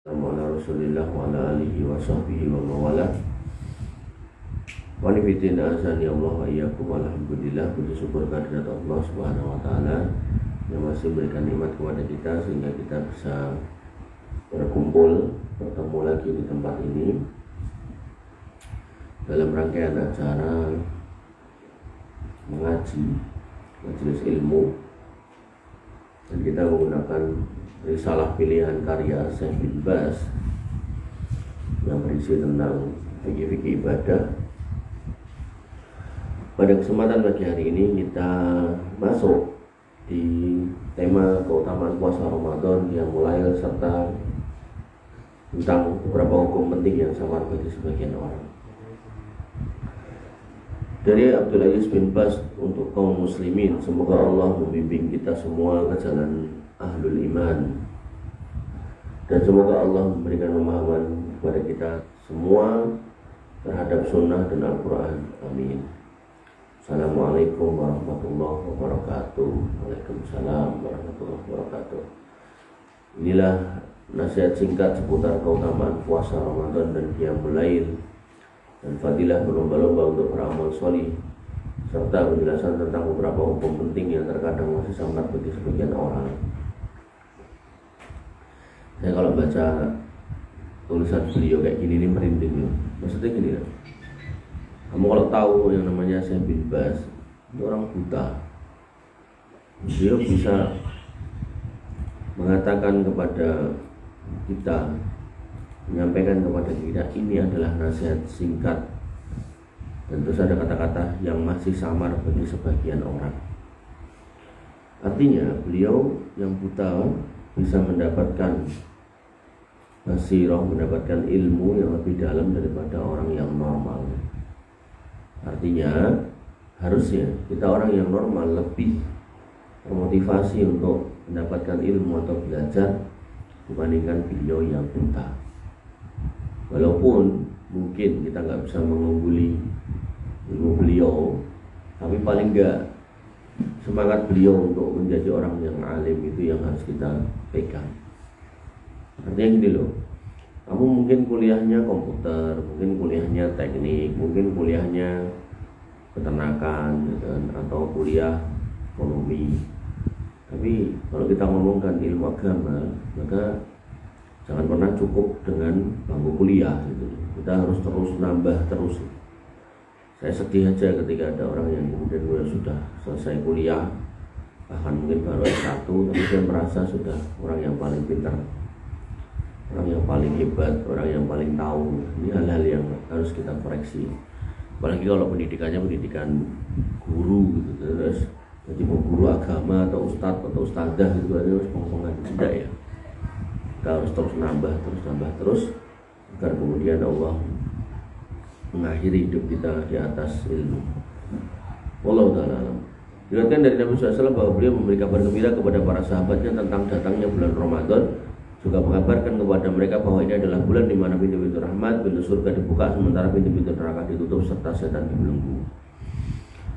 Ala Rasulillah wa ala alihi wa sahbihi wa mawala. Wa nifidin azani Allah wa iyyakum. Alhamdulillah, puji syukur kehadirat Allah Subhanahu wa taala yang masih memberikan nikmat kepada kita sehingga kita bisa bertemu lagi di tempat ini dalam rangkaian acara mengaji majelis ilmu, dan kita menggunakan risalah pilihan karya Syekh bin Baz yang berisi tentang fikih-fikih ibadah. Pada kesempatan pagi hari ini kita masuk di tema keutamaan puasa Ramadan yang mulai serta tentang beberapa hukum penting yang samar bagi sebagian orang. Dari Abdul Aziz bin Baz untuk kaum muslimin, semoga Allah membimbing kita semua ke jalan ahlul iman, dan semoga Allah memberikan pemahaman kepada kita semua terhadap sunnah dan Al-Quran. Amin. Assalamualaikum warahmatullahi wabarakatuh. Waalaikumsalam warahmatullahi wabarakatuh. Inilah nasihat singkat seputar keutamaan puasa Ramadan dan qiyamul lail dan fadilah berlomba-lomba untuk beramal sholih, serta penjelasan tentang beberapa hukum penting yang terkadang masih samar bagi sebagian orang. Saya kalau baca tulisan beliau kayak gini ini merinding ya. Maksudnya gini ya, kamu kalau tahu yang namanya Syekh bin Baz, itu orang buta. Beliau bisa mengatakan kepada kita, menyampaikan kepada kita, ini adalah nasihat singkat, dan terus ada kata-kata yang masih samar bagi sebagian orang. Artinya beliau yang buta bisa mendapatkan basirah, mendapatkan ilmu yang lebih dalam daripada orang yang normal. Artinya harusnya kita orang yang normal lebih termotivasi untuk mendapatkan ilmu atau belajar dibandingkan beliau yang buta. Walaupun mungkin kita nggak bisa mengungguli ilmu beliau, tapi paling nggak semangat beliau untuk menjadi orang yang alim itu yang harus kita pegang. Artinya gini loh, kamu mungkin kuliahnya komputer, mungkin kuliahnya teknik, mungkin kuliahnya peternakan, gitu kan, atau kuliah ekonomi. Tapi kalau kita ngomongkan ilmu agama, maka jangan pernah cukup dengan bangku kuliah gitu. Kita harus terus nambah terus. Saya sedih aja ketika ada orang yang kemudian sudah selesai kuliah, bahkan mungkin baru S1, tapi dia merasa sudah orang yang paling pintar, orang yang paling hebat, orang yang paling tahu. Ini hal-hal yang harus kita koreksi. Apalagi kalau pendidikannya pendidikan guru gitu, terus jadi guru agama atau ustadz atau ustadzah gitu, harus pengkongan tidak ya. Kita harus terus nambah terus agar kemudian Allah mengakhiri hidup kita di atas ilmu. Wallahu ta'ala alam. Diriwayatkan dari Nabi SAW bahwa beliau memberi kabar gembira kepada para sahabatnya tentang datangnya bulan Ramadan, juga mengabarkan kepada mereka bahwa ini adalah bulan di mana pintu-pintu rahmat, pintu surga dibuka, sementara pintu-pintu neraka ditutup serta setan dibelenggu.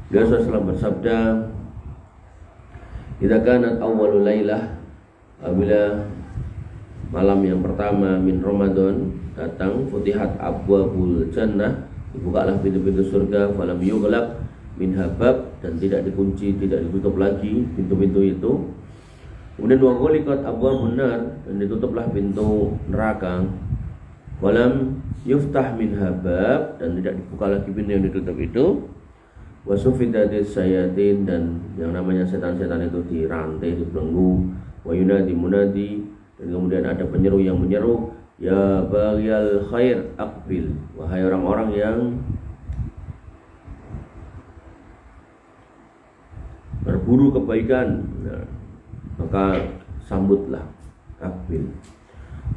Beliau SAW bersabda, "Idza kanat awwalul lailah," apabila malam yang pertama min Ramadan datang, futihat abwabul jannah, dibukalah pintu-pintu surga, falam yughlaq min habab, dan tidak dikunci, tidak ditutup lagi pintu-pintu itu. Kemudian wa ghuliqat abwabun nar, dan ditutuplah pintu neraka, walam yuftah min habab, dan tidak dibuka lagi pintu yang ditutup itu. Wa sufidatis sayatin, dan yang namanya setan-setan itu dirantai, dibelenggu. Wa yunadi munadi, dan kemudian ada penyeru yang menyeru, ya baghiyal khair aqbil, wahai orang-orang yang berburu kebaikan, nah, maka sambutlah, aqbil.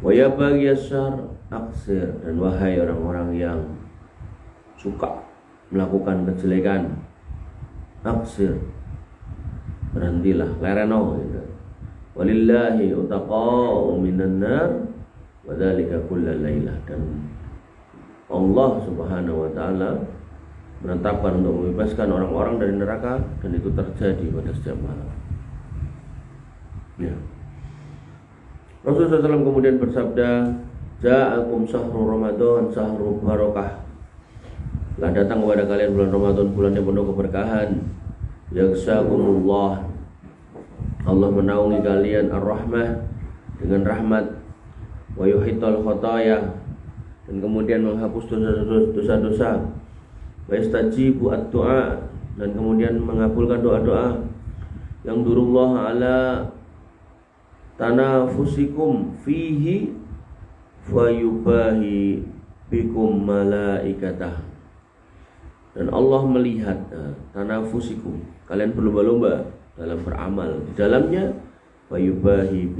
Wa ya baghiyas syarr aqsir, dan wahai orang-orang yang suka melakukan kejelekan, aqsir, berhentilah, lereno gitu. Walillahi utaqa'u minan nar wa dzalika kullal lailah, dan Allah Subhanahu wa taala menetapkan untuk membebaskan orang-orang dari neraka, dan itu terjadi pada setiap malam. Ya. Rasulullah SAW kemudian bersabda, ja'akum syahrul Ramadan syahrul barakah. Telah datang kepada kalian bulan Ramadan, bulan yang penuh keberkahan. Yaghshakumullah, Allah menaungi kalian ar-rahmah dengan rahmat, wa yuhital khotaya, dan kemudian menghapus dosa-dosa, wa yastajibu ad-du'a, dan kemudian mengabulkan doa-doa. Yang durullah ala tanafusikum fihi fayubahi bikum malaikatah. Dan Allah melihat tanafusikum, kalian berlomba-lomba dalam beramal di dalamnya, fayubahi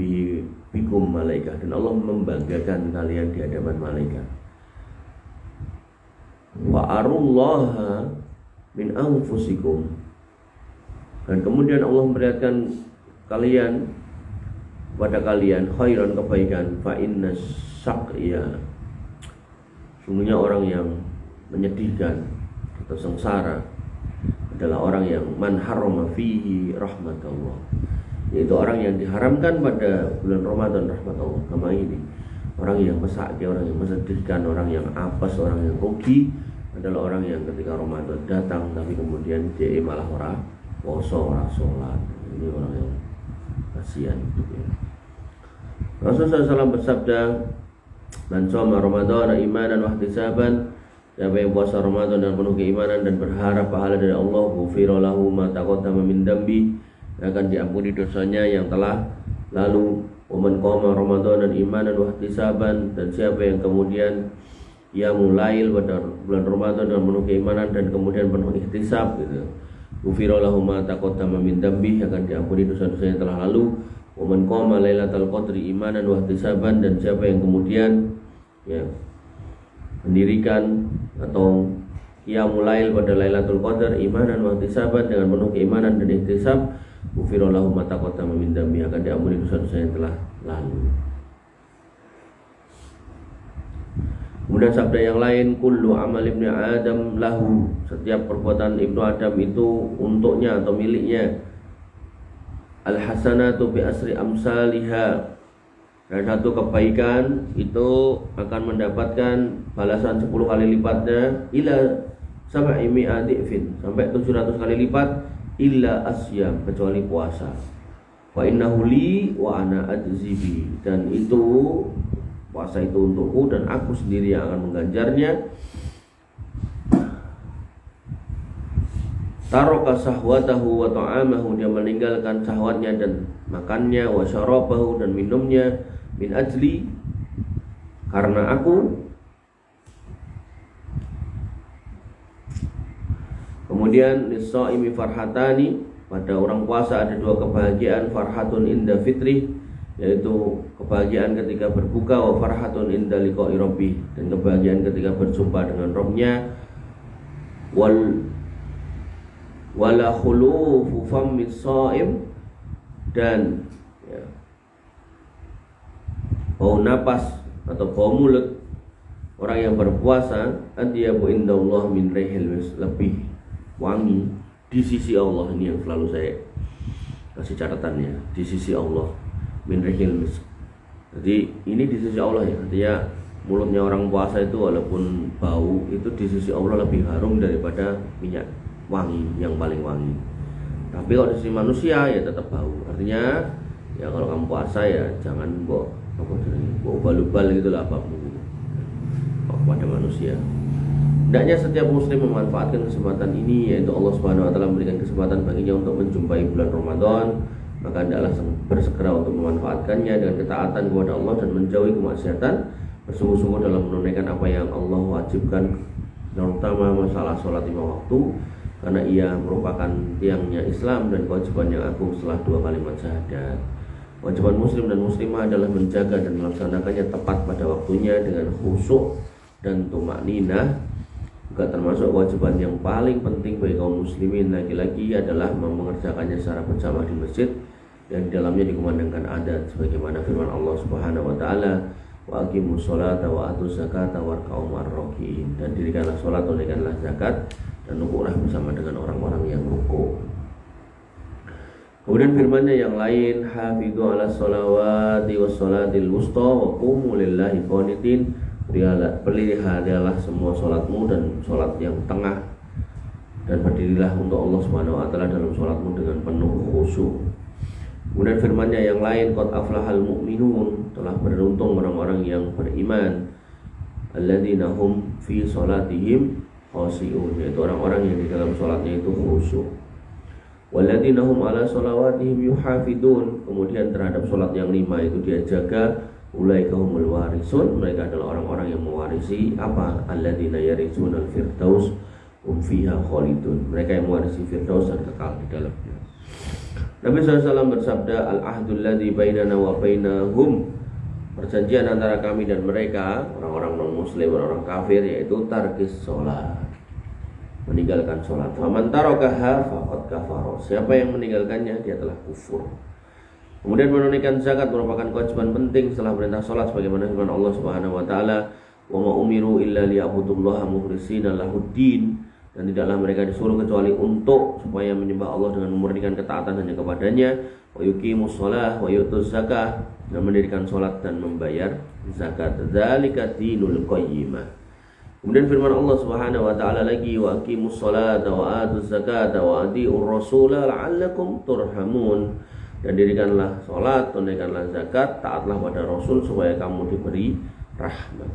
bikum malaikat, dan Allah membanggakan kalian di hadapan malaikat. Wa arullaha min anfusikum, dan kemudian Allah memperlihatkan kalian pada kalian khairan, kebaikan, fa inna syaqya, sungguhnya orang yang menyedihkan atau sengsara adalah orang yang man harrama fihi rahmatullah, yaitu orang yang diharamkan pada bulan Ramadan rahmat Allah. Kama ini orang yang mesake, orang yang mesedihkan, orang yang apes, orang yang rugi adalah orang yang ketika Ramadan datang tapi kemudian dia malah ora poso, ora sholat. Ini orang yang kasihan gitu ya. Rasulullah SAW bersabda, man shoma Ramadan imanan wa ihtisaban, siapa yang puasa Ramadan dan penuh keimanan dan berharap pahala dari Allah, ghufira lahu ma taqaddama min dambi, akan diampuni dosanya yang telah lalu. Wa man qama Ramadan dan imanan wa ihtisaban, dan siapa yang kemudian qiyamul pada bulan Ramadan dan penuh keimanan dan kemudian penuh ihtisab gitu, ghufira lahu ma taqaddama min dambi, akan diampuni dosa-dosanya yang telah lalu. Wa man qama lailatal qadri imanan wa ihtisaban, dan siapa yang kemudian ya mendirikan atau qiyamul lail pada Lailatul Qadar imanan wa ihtisaban, dengan penuh keimanan dan ihtisab, ghufira lahu ma taqaddama min dambi, akan diampuni dosa-dosa yang telah lalu. Kemudian sabda yang lain, kullu amal ibni Adam lahu, setiap perbuatan ibnu Adam itu untuknya atau miliknya. Al-hasanatu bi asri amsalihha, dan satu kebaikan itu akan mendapatkan balasan 10 kali lipatnya, ila sab'i mi'ati fin, sampai 700 kali lipat, illa asyam, kecuali puasa. Fa innahu li wa ana ajzibi, dan itu puasa itu untukku dan aku sendiri yang akan mengganjarnya. Taraka sahwatahu wa ta'amahu, dia meninggalkan syahwatnya dan makannya, wa syarabahu, dan minumnya, min ajli, karena aku. Kemudian lis-shaimi farhatani, pada orang puasa ada dua kebahagiaan, farhatun inda fitri, yaitu kebahagiaan ketika berbuka, wa farhatun inda liqa'i rabbih, dan kebahagiaan ketika berjumpa dengan Rabbnya. Wala khulufu fammis shaim, dan ya, bau napas atau bau mulut orang yang berpuasa, adyabu indallah min rihil mis, lebih wangi di sisi Allah. Ini yang selalu saya kasih catatannya, di sisi Allah, min rihil mis. Jadi ini di sisi Allah ya, artinya mulutnya orang puasa itu walaupun bau, itu di sisi Allah lebih harum daripada minyak wangi yang paling wangi. Tapi kalau di sisi manusia ya tetap bau. Artinya ya kalau kamu puasa ya jangan bawa ubal-ubal gitu lah apapun gitu pada manusia. Hendaknya setiap muslim memanfaatkan kesempatan ini, yaitu Allah Subhanahu wa taala memberikan kesempatan baginya untuk menjumpai bulan Ramadan, maka hendaklah bersegera untuk memanfaatkannya dengan ketaatan kepada Allah dan menjauhi kemaksiatan, bersungguh-sungguh dalam menunaikan apa yang Allah wajibkan, terutama masalah sholat 5 waktu, karena ia merupakan tiangnya Islam dan kewajiban yang agung setelah 2 kalimat syahadat. Kewajiban muslim dan muslimah adalah menjaga dan melaksanakannya tepat pada waktunya dengan khusyuk dan tumakninah. Juga termasuk kewajiban yang paling penting bagi kaum muslimin laki-laki adalah mengerjakannya secara berjamaah di masjid yang di dalamnya dikumandangkan adat, sebagaimana firman Allah Subhanahu wa taala, wa aqimus sholata wa atuz zakata warka'u ma'ar-raki'in, dan dirikanlah salat, tunaikanlah zakat, dan rukuklah bersama dengan orang-orang yang rukuk. Kemudian firman-Nya yang lain, hafidzu 'alas sholawati was sholatil wusta wa qumu lillahi qanitin. Peliharalah semua sholatmu dan sholat yang tengah, dan berdirilah untuk Allah Subhanahu wa taala dalam sholatmu dengan penuh khusyuk. Kemudian firman-Nya yang lain, qad aflahal mu'minun, telah beruntung orang-orang yang beriman, alladzina hum fi sholatihim khashi'un, yaitu orang-orang yang di dalam sholatnya itu khusyuk. Walladzina hum ala sholawatihim yuhafidun, kemudian terhadap sholat yang 5 itu dia jaga. Ulaika humul warisun, mereka adalah orang-orang yang mewarisi apa? Alladzina yaritsunal firdaus hum fiha khalidun, mereka yang mewarisi firdaus dan kekal di dalamnya. Nabi SAW bersabda, al-ahdul ladzi bainana wa bainahum, perjanjian antara kami dan mereka, orang-orang non-muslim, orang-orang kafir, yaitu tarkis sholat, meninggalkan sholat. Faman tarakaha faqad kafara, siapa yang meninggalkannya dia telah kufur. Kemudian menunaikan zakat merupakan kewajiban penting setelah perintah sholat, sebagaimana firman Allah Subhanahu wa taala, wa ma umiru illa liya'budullaha mukhlishina lahuddin, dan tidaklah mereka disuruh kecuali untuk supaya menyembah Allah dengan memurnikan ketaatan hanya kepadanya, wa yuqimus shalah wa yutuz zakah, dan mendirikan sholat dan membayar zakat. Dzalika dinul qayyimah. Kemudian firman Allah Subhanahu wa taala lagi, wa aqimus sholata wa atuz zakata wa atiur rasula la'allakum turhamun, dan dirikanlah sholat, tunaikanlah zakat, taatlah pada Rasul supaya kamu diberi rahmat.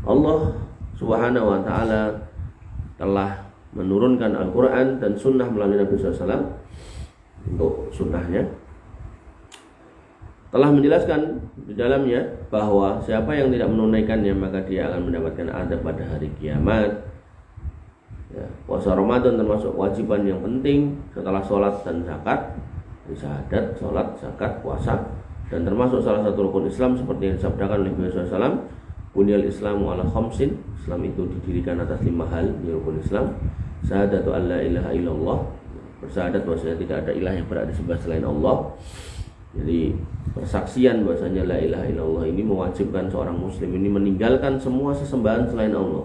Allah Subhanahu wa taala telah menurunkan Al-Quran dan Sunnah melalui Nabi SAW. Untuk sunnahnya telah menjelaskan di dalamnya bahwa siapa yang tidak menunaikannya maka dia akan mendapatkan azab pada hari kiamat. Ya, puasa Ramadan termasuk kewajiban yang penting setelah sholat dan zakat, syahadat, sholat, zakat, puasa, dan termasuk salah satu rukun Islam seperti yang disabdakan oleh Nabi SAW, bunyal Islamu ala khamsin, Islam itu didirikan atas 5 hal di rukun Islam. Syahadatu an la ilaha illallah, bersyahadat bahwasanya tidak ada ilah yang berhak disembah selain Allah. Jadi persaksian bahwasanya la ilaha illallah ini mewajibkan seorang muslim ini meninggalkan semua sesembahan selain Allah.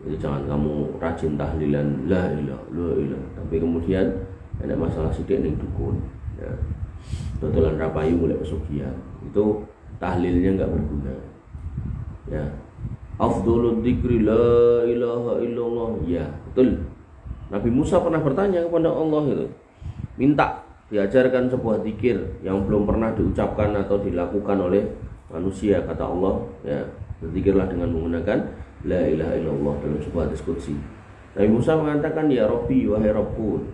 Jadi jangan kamu rajin tahlilan la ilaha, tapi kemudian ada masalah sidik ning dukun, ya. Totolan rapayu mulai pesugihan, itu tahlilnya enggak berguna. Ya. Afdhalul dzikri la ilaha illallah. Ya, betul. Nabi Musa pernah bertanya kepada Allah itu, minta diajarkan sebuah zikir yang belum pernah diucapkan atau dilakukan oleh manusia. Kata Allah, ya, berzikirlah dengan menggunakan la ilaha illallah dalam sebuah diskusi. Nabi Musa mengatakan, ya Rabbi, wahai Rabbku,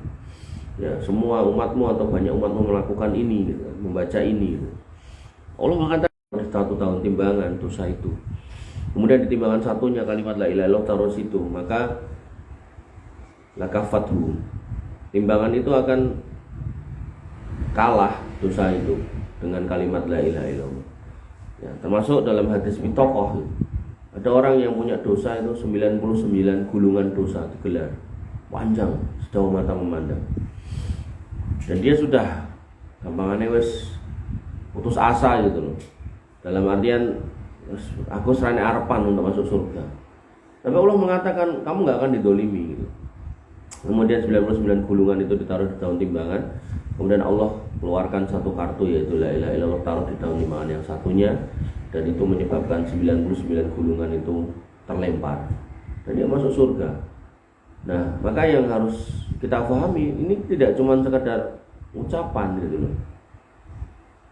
ya, semua umatmu atau banyak umatmu melakukan ini, gitu, membaca ini, gitu. Allah mengatakan 1 tahun timbangan dosa itu. Kemudian di timbangan satunya kalimat la ilaha illallah taruh situ, maka lakafathu, timbangan itu akan kalah dosa itu dengan kalimat la ilaha illallah. Ya, termasuk dalam hadis bitokoh, ada orang yang punya dosa itu 99 gulungan dosa digelar, panjang sejauh mata memandang. Dan dia sudah gampangannya wes putus asa gitu loh. Dalam artian aku serane arepan untuk masuk surga. Tapi Allah mengatakan kamu nggak akan didolimi gitu. Kemudian 99 gulungan itu ditaruh di daun timbangan. Kemudian Allah keluarkan satu kartu yaitu la ilaha illallah, taruh di daun timbangan yang satunya, dan itu menyebabkan 99 gulungan itu terlempar dan dia masuk surga. Nah, maka yang harus kita pahami ini tidak cuma sekedar ucapan gitu loh.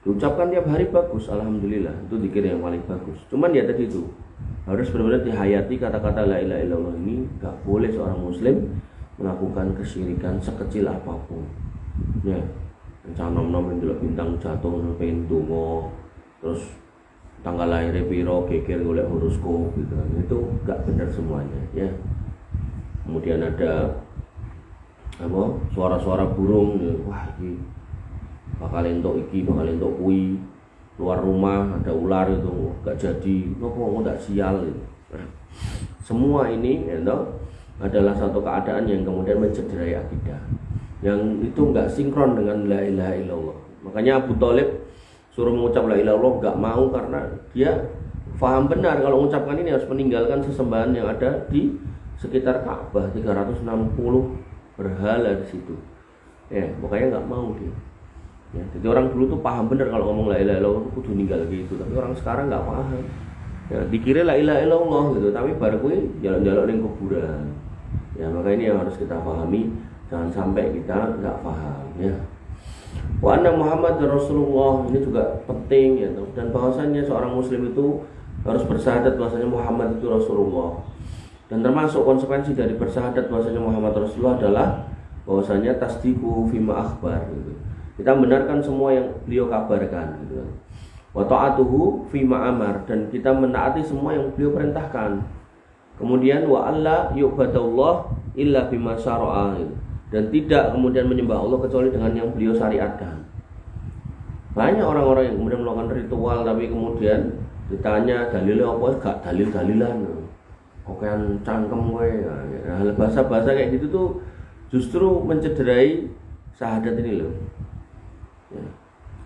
Diucapkan tiap hari bagus, alhamdulillah, itu zikir yang paling bagus. Cuman ya tadi itu harus benar-benar dihayati kata-kata la ilaha illallah ini. Gak boleh seorang muslim melakukan kesyirikan sekecil apapun. Ya, nom-nom ndelok bintang jatuh pengen donga, terus tanggal lahirnya piro geger golek horoskop gitu kan. Itu gak benar semuanya, ya. Kemudian ada apa? Suara-suara burung, ya. Wah, ini bakal entuk iki, bakal entuk kuwi. Keluar rumah ada ular itu gak jadi, nopo gak sial gitu. Nah, semua ini ya, adalah satu keadaan yang kemudian mencederai akidah, yang itu gak sinkron dengan la ilaha illallah. Makanya Abu Thalib suruh mengucap la ilaha illallah gak mau, karena dia paham benar kalau mengucapkan ini harus meninggalkan sesembahan yang ada di sekitar Ka'bah, 360 berhala di situ. Ya, makanya nggak mau dia. Ya, jadi orang dulu tuh paham bener kalau ngomong la ilaha illallah kudu ninggal gitu, tapi orang sekarang nggak paham. Ya, dikira la ilaha illallah gitu, tapi baru kuwi jalan-jalan ning kuburan. Ya, maka ini yang harus kita pahami, jangan sampai kita nggak paham ya. Wa anna Muhammad Rasulullah, ini juga penting ya, dan bahwasannya seorang muslim itu harus bersyahadat bahwasanya Muhammad itu Rasulullah. Dan termasuk konsekuensi dari bersyahadat bahwasanya Muhammad Rasulullah adalah bahwasanya tasdiqu fima akhbar gitu. Kita membenarkan semua yang beliau kabarkan gitu kan. Wa ta'atuhu fima amar, dan kita menaati semua yang beliau perintahkan. Kemudian wa alla yu'badallah illa bima syara'a gitu. Dan tidak kemudian menyembah Allah kecuali dengan yang beliau syariatkan. Banyak orang-orang yang kemudian melakukan ritual tapi kemudian ditanya dalilnya apa, gak dalil-dalilan. Kokean cangkem kowe. Nah, bahasa-bahasa kayak gitu tuh justru mencederai syahadat ini loh. Ya.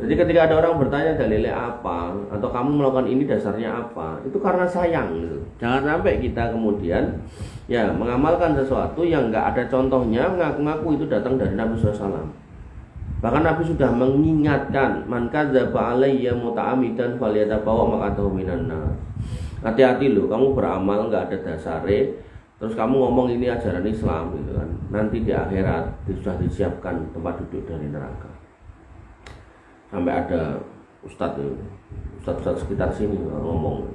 Jadi ketika ada orang bertanya dalilnya apa, atau kamu melakukan ini dasarnya apa, itu karena sayang gitu. Jangan sampai kita kemudian ya mengamalkan sesuatu yang nggak ada contohnya, ngaku-ngaku itu datang dari Nabi SAW. Bahkan Nabi sudah mengingatkan, man kadzaba alayya muta'ammidan falyatabawa maq'adahu minan nar. Hati-hati loh, kamu beramal nggak ada dasarnya, terus kamu ngomong ini ajaran Islam gitu kan, nanti di akhirat sudah disiapkan tempat duduk dari neraka. Sampai ada ustadz sekitar sini ngomong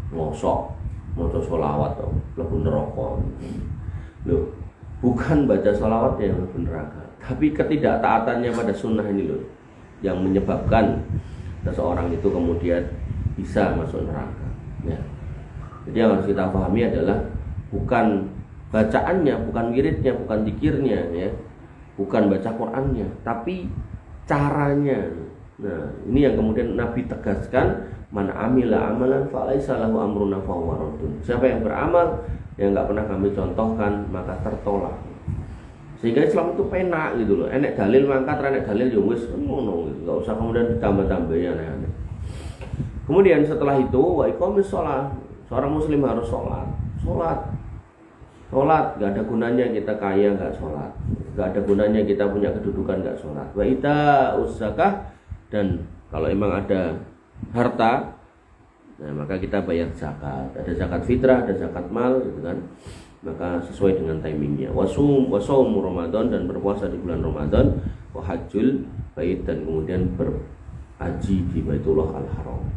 ngosok maca sholawat atau mlebu neraka. Loh, bukan baca sholawat yang mlebu neraka, tapi ketidaktaatannya pada sunnah ini loh yang menyebabkan seseorang itu kemudian bisa masuk neraka. Ya. Jadi yang harus kita pahami adalah bukan bacaannya, bukan wiridnya, bukan zikirnya ya, bukan baca Qur'annya, tapi caranya. Nah, ini yang kemudian Nabi tegaskan, man amila amalan falaisa lahu amruna fahuwa raddun. Siapa yang beramal yang enggak pernah kami contohkan maka tertolak. Sehingga Islam itu penak gitu loh. Enek dalil mangkat, enek dalil ya wis ngono gitu. Enggak usah kemudian ditambah-tambahi aneh-aneh. Kemudian setelah itu wa iqamis shalah. Seorang muslim harus sholat. Sholat gak ada gunanya kita kaya gak sholat, gak ada gunanya kita punya kedudukan gak sholat. Wa ita'uz zakah, dan kalau emang ada harta, nah maka kita bayar zakat. Ada zakat fitrah, ada zakat mal gitu kan. Maka sesuai dengan timingnya. Wa shaum Ramadan, dan berpuasa di bulan Ramadan. Wa hajjul bait, dan kemudian berhaji di Baitullah Al-Haram.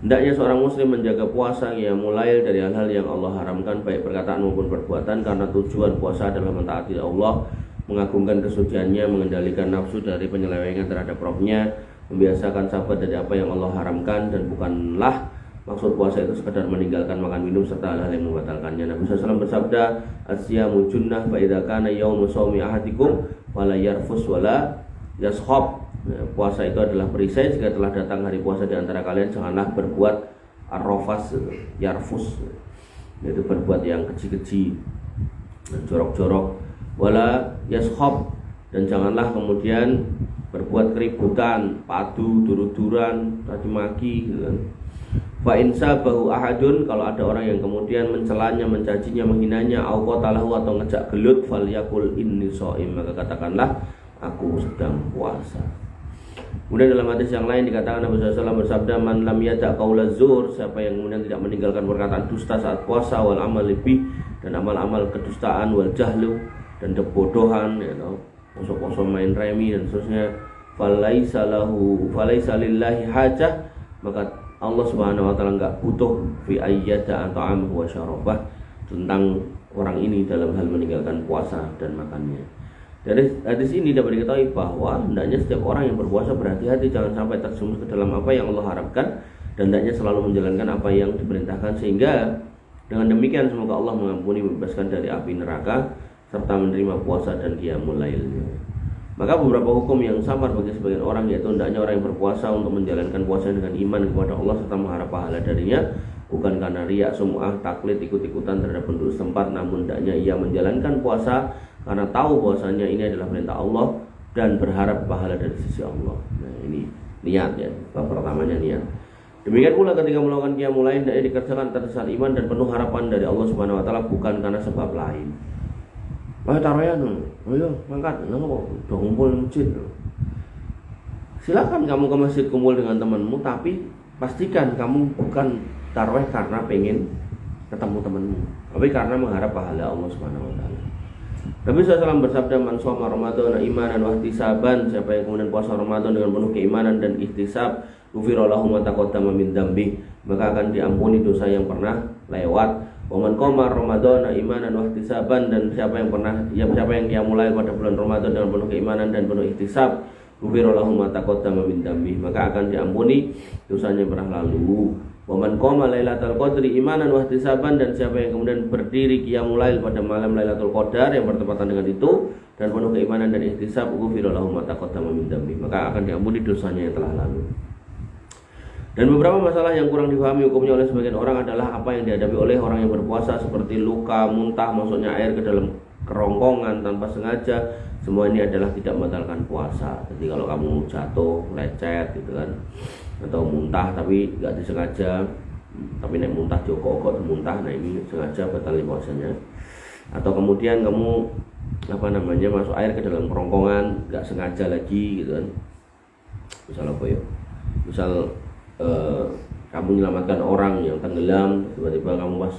Hendaknya seorang muslim menjaga puasa ya mulai dari hal-hal yang Allah haramkan, baik perkataan maupun perbuatan, karena tujuan puasa adalah mentaati Allah, mengagungkan kesuciannya, mengendalikan nafsu dari penyelewengan terhadap rohnya, membiasakan sabar dari apa yang Allah haramkan, dan bukanlah maksud puasa itu sekedar meninggalkan makan minum serta hal-hal yang membatalkannya. Nabi SAW bersabda, "As-siyamu junnah fa idza kana yaumu shaumi ahadikum fala yarfus wala yashab." Nah, puasa itu adalah perisai. Jika telah datang hari puasa di antara kalian, janganlah berbuat arrofas, yarfus, yaitu berbuat yang keji-keji, jorok-jorok, wala yashab, dan janganlah kemudian berbuat keributan, padu, dur-duran, caci maki gitu kan. Fa insabahu ahadun, kalau ada orang yang kemudian mencelanya, mencacinya, menghinanya, au qatalahu, atau ngejak gelut, falyakul inni shaim, maka katakanlah aku sedang puasa. Kemudian dalam hadis yang lain dikatakan Nabi SAW bersabda, man lam yada' qaula zur, siapa yang kemudian tidak meninggalkan perkataan dusta saat puasa, wal amal lebih, dan amal-amal kedustaan, wal jahlu, dan kebodohan, ya know, kosong-kosong main remi dan seterusnya, falaisa lillahi hajah, maka Allah Subhanahu wa taala enggak butuh fi ayyada ta'amahu wa syarabah, tentang orang ini dalam hal meninggalkan puasa dan makannya. Dari hadis ini dapat diketahui bahwa hendaknya setiap orang yang berpuasa berhati-hati jangan sampai terjerumus ke dalam apa yang Allah harapkan, dan hendaknya selalu menjalankan apa yang diperintahkan, sehingga dengan demikian semoga Allah mengampuni, membebaskan dari api neraka, serta menerima puasa dan qiyamul lailnya. Maka beberapa hukum yang samar bagi sebagian orang, yaitu hendaknya orang yang berpuasa untuk menjalankan puasa dengan iman kepada Allah serta mengharap pahala darinya, bukan karena riak, sum'ah, taklid, ikut-ikutan terhadap penduduk setempat, namun hendaknya ia menjalankan puasa karena tahu bahwasanya ini adalah perintah Allah dan berharap pahala dari sisi Allah. Nah, ini niat ya, bab pertamanya niat. Demikian pula ketika melakukan qiyamul lail, hendaknya dikerjakan atas dasar iman dan penuh harapan dari Allah Subhanahu wa taala, bukan karena sebab lain. Ayo taruhan, ayo angkat, nggak udah ngumpul di masjid. Silakan kamu ke masjid kumpul dengan temanmu, tapi pastikan kamu bukan tarawih karena pengen ketemu temanmu, tapi karena mengharap pahala Allah Subhanahu wa taala. Nabi SAW bersabda, man shoma Ramadan imanan wa ihtisaban, siapa yang kemudian puasa Ramadan dengan penuh keimanan dan ihtisab, ghufira lahu ma taqaddama min dzambi, maka akan diampuni dosa yang pernah lewat. Wa man qama Ramadan imanan wa ihtisaban, dan siapa yang qiyamul lail pada bulan Ramadan dengan penuh keimanan dan penuh ihtisab, ghufira lahu ma taqaddama min dzambi, maka akan diampuni dosanya yang pernah lalu. Wa man qama lailatul qadri imanan wa ihtisaban, dan siapa yang kemudian berdiri qiyamul lail pada malam Lailatul Qadar yang bertepatan dengan itu dan penuh keimanan dan ihtisab, ghufira lahu ma taqaddama min dzambi, maka akan diampuni dosanya yang telah lalu. Dan beberapa masalah yang kurang difahami hukumnya oleh sebagian orang adalah apa yang dihadapi oleh orang yang berpuasa, seperti luka, muntah, masuknya air ke dalam kerongkongan tanpa sengaja. Semua ini adalah tidak membatalkan puasa. Jadi kalau kamu jatuh, lecet gitu kan, atau muntah tapi nggak disengaja, tapi naik muntah jokok muntah, nah ini sengaja batal puasanya. Atau kemudian kamu masuk air ke dalam kerongkongan nggak sengaja lagi gitu kan, misal apa ya, misal kamu menyelamatkan orang yang tenggelam, tiba-tiba kamu pas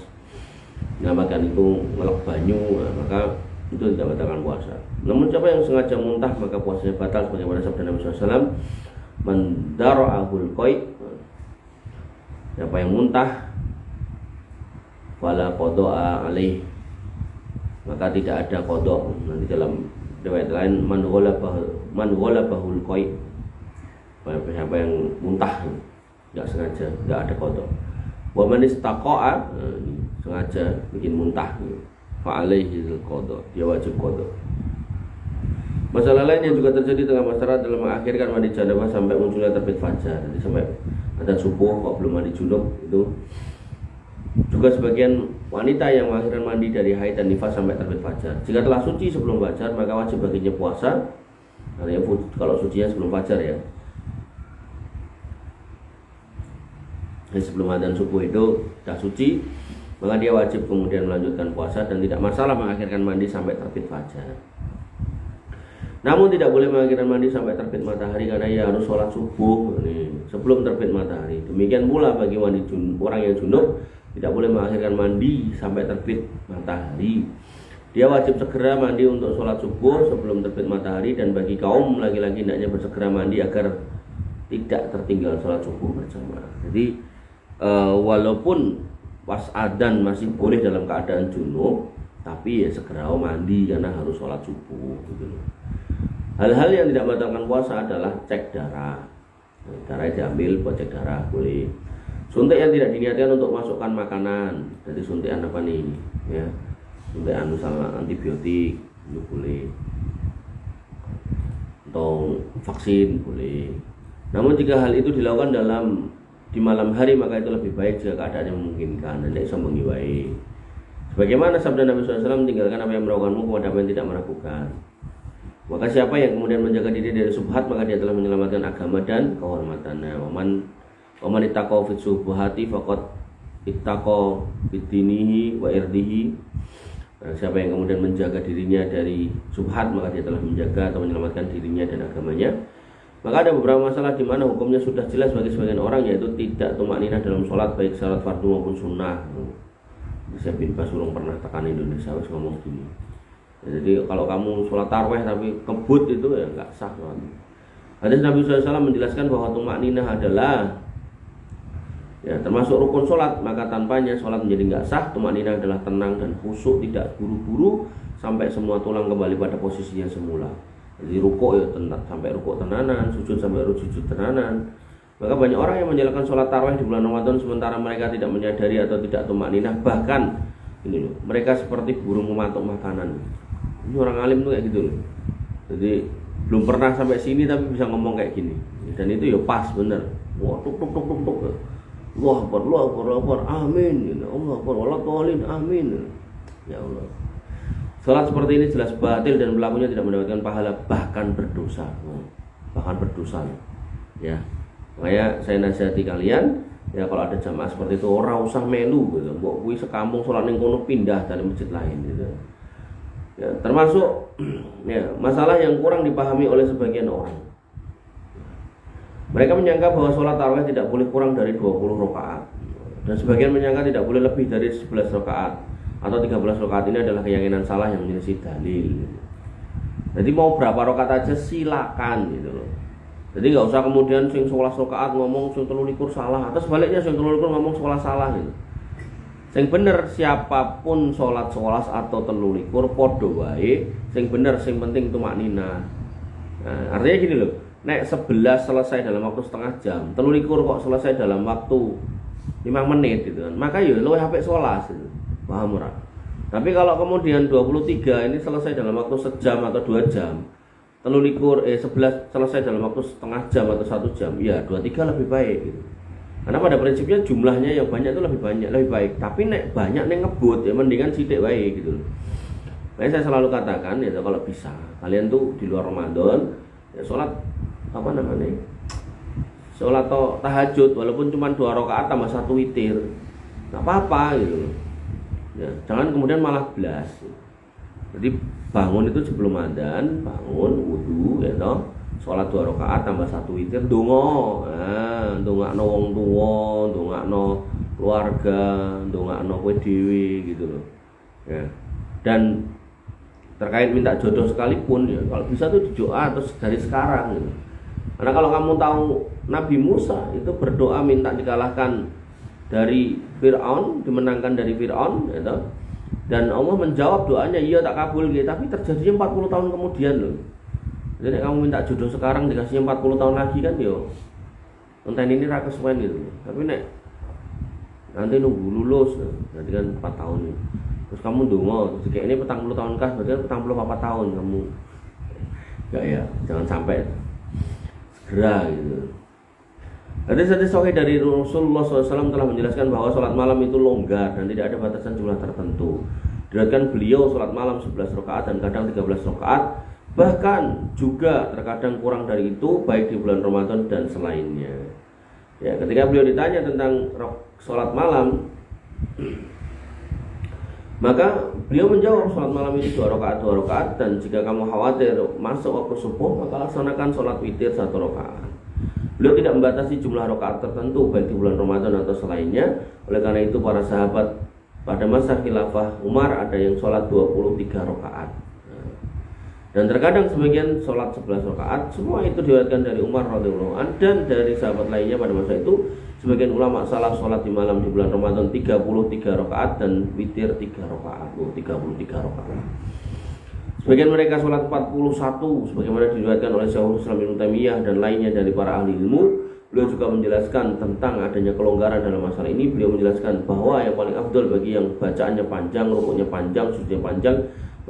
menyelamatkan itu ngelak banyu, nah, maka itu tidak batalkan puasa. Namun siapa yang sengaja muntah maka puasanya batal, sebagaimana sabda Nabi SAW, man dara'ahul qai, siapa yang muntah fala qada'a alaih, maka tidak ada qada. Nanti dalam riwayat lain man ghalabahul qai, siapa yang muntah enggak sengaja, enggak ada qada. Wa man istaqa'a, sengaja bikin muntah, fa alaihi qada, dia wajib qada. Masalah lain yang juga terjadi tengah masyarakat dalam mengakhirkan mandi janabah sampai munculnya terbit fajar. Jadi sampai ada subuh kok belum mandi junub, itu juga sebagian wanita yang mengakhirkan mandi dari haid dan nifas sampai terbit fajar. Jika telah suci sebelum fajar maka wajib baginya puasa. Artinya kalau sucinya sebelum fajar ya. Jadi sebelum adzan subuh itu sudah suci, maka dia wajib kemudian melanjutkan puasa dan tidak masalah mengakhirkan mandi sampai terbit fajar. Namun tidak boleh mengakhirkan mandi sampai terbit matahari karena ia harus sholat subuh sebelum terbit matahari. Demikian pula bagi orang yang junub tidak boleh mengakhirkan mandi sampai terbit matahari. Dia wajib segera mandi untuk sholat subuh sebelum terbit matahari, dan bagi kaum laki-laki hendaknya bersegera mandi agar tidak tertinggal sholat subuh berjamaah. Jadi walaupun pas adzan masih boleh dalam keadaan junub, tapi ya segera mandi karena harus sholat subuh gitu. Hal-hal yang tidak membatalkan puasa adalah cek darah. Darah diambil buat cek darah boleh. Suntik yang tidak diniatkan untuk masukkan makanan. Jadi suntikan apa nih? Ya, suntikan misalnya antibiotik itu boleh. Atau vaksin boleh. Namun jika hal itu dilakukan di malam hari maka itu lebih baik jika keadaannya memungkinkan dan tidak bisa mengiwai. Sebagaimana sabda Nabi SAW, tinggalkan apa yang meragukanmu kepada apa yang tidak meragukan. Maka siapa yang kemudian menjaga diri dari subhat maka dia telah menyelamatkan agama dan kehormatannya. Waman ittaqa fi subhati faqad ittaqa bidinihi wa irdihi. Siapa yang kemudian menjaga dirinya dari subhat maka dia telah menjaga atau menyelamatkan dirinya dan agamanya. Maka ada beberapa masalah di mana hukumnya sudah jelas bagi sebagian orang, yaitu tidak tumakninah dalam sholat, baik sholat fardu maupun sunnah. Saya bin Basurung pernah tekan Indonesia harus ngomong gini. Jadi kalau kamu sholat tarawih tapi kebut itu ya nggak sah. Hadis Nabi SAW menjelaskan bahwa tumakninah adalah ya termasuk rukun sholat, maka tanpanya sholat menjadi nggak sah. Tumakninah adalah tenang dan khusyuk, tidak buru-buru sampai semua tulang kembali pada posisinya semula. Jadi rukuk ya sampai rukuk tenanan, sujud sampai sujud tenanan. Maka banyak orang yang menjalankan sholat tarawih di bulan Ramadan sementara mereka tidak menyadari atau tidak tumakninah, bahkan ini loh, mereka seperti burung mematuk makanan. Ini orang alim tuh kayak gitu loh. Jadi belum pernah sampai sini tapi bisa ngomong kayak gini. Dan itu ya pas bener. Wah, tuk tuk tuk tuk tuk. Allah Akbar, amin. Allah Akbar, waladhdallin, amin. Ya Allah. Salat seperti ini jelas batil dan pelakunya tidak mendapatkan pahala, bahkan berdosa. Bahkan berdosa. Ya. Makanya saya nasihati kalian, ya kalau ada jamaah seperti itu ora usah melu gitu. Mbok kuwi sekampung salat ning kono pindah dari masjid lain gitu. Ya, termasuk ya, masalah yang kurang dipahami oleh sebagian orang. Mereka menyangka bahwa sholat tarawih tidak boleh kurang dari 20 rakaat. Dan sebagian menyangka tidak boleh lebih dari 11 rakaat atau 13 rakaat. Ini adalah keyakinan salah yang menyelisih dalil. Jadi mau berapa rakaat aja silakan gitu loh. Jadi nggak usah kemudian sing 11 rakaat ngomong sing 23 salah, atau sebaliknya sing 23 ngomong 11 salah gitu. Sing bener siapapun sholat 11 atau 23 podo wae, sing bener sing penting tumaknina. Nah, artinya gini loh. Nek 11 selesai dalam waktu setengah jam, 23 kok selesai dalam waktu 5 menit gitu kan. Maka ya luwih apik 11 gitu. Paham ora? Tapi kalau kemudian 23 ini selesai dalam waktu sejam atau 2 jam, 11 selesai dalam waktu setengah jam atau 1 jam, ya 23 lebih baik gitu. Karena pada prinsipnya jumlahnya yang banyak itu lebih baik. Tapi nek banyak nek ngebut ya mendingan sidik baik gitu loh. Makanya saya selalu katakan ya kalau bisa kalian tuh di luar Ramadan ya sholat sholat tahajud walaupun cuma 2 rakaat tambah 1 witir, nggak apa-apa gitu loh. Ya, jangan kemudian malah blas. Jadi bangun itu sebelum adzan, bangun wudu ya toh, sholat 2 rakaat tambah 1 witir, donga. Ndongakno wong tuwa, ndongakno keluarga, ndongakno kowe dhewe gitu loh. Ya. Dan terkait minta jodoh sekalipun ya kalau bisa tuh doa terus dari sekarang gitu. Karena kalau kamu tahu Nabi Musa itu berdoa minta dikalahkan dari Fir'aun, dimenangkan dari Fir'aun gitu. Dan Allah menjawab doanya, iya tak kabul gitu. Tapi terjadinya 40 tahun kemudian loh. Jadi kamu minta jodoh sekarang dikasihnya 40 tahun lagi kan yo. Enten ini ra kesuwen gitu. Tapi nek nanti nunggu lulus berarti kan 4 tahun nih. Terus kamu ndonga terus kayak ini 40 tahun kas berarti kan 44 tahun kamu. Enggak ya, jangan sampai segera gitu. Hadis sahih dari Rasulullah SAW telah menjelaskan bahwa sholat malam itu longgar dan tidak ada batasan jumlah tertentu. Diriwayatkan beliau sholat malam 11 rakaat dan kadang 13 rakaat, bahkan juga terkadang kurang dari itu baik di bulan Ramadan dan selainnya. Ya, ketika beliau ditanya tentang sholat malam, maka beliau menjawab sholat malam itu 2 rakaat dan jika kamu khawatir masuk waktu subuh maka laksanakan sholat witir 1 rakaat. Beliau tidak membatasi jumlah rakaat tertentu baik di bulan Ramadan atau selainnya. Oleh karena itu para sahabat pada masa khilafah Umar ada yang sholat 23 rakaat. Dan terkadang sebagian sholat 11 rakaat. Semua itu diriwayatkan dari Umar radhiyallahu anhu dan dari sahabat lainnya pada masa itu. Sebagian ulama salah sholat di malam di bulan Ramadan 33 rakaat dan witir 3 rakaat. 33 rakaat. Sebagian mereka sholat 41 sebagaimana diriwayatkan oleh Syekhul Islam Ibnu Taimiyah dan lainnya dari para ahli ilmu. Beliau juga menjelaskan tentang adanya kelonggaran dalam masalah ini. Beliau menjelaskan bahwa yang paling afdal bagi yang bacaannya panjang, rukuknya panjang, sujudnya panjang,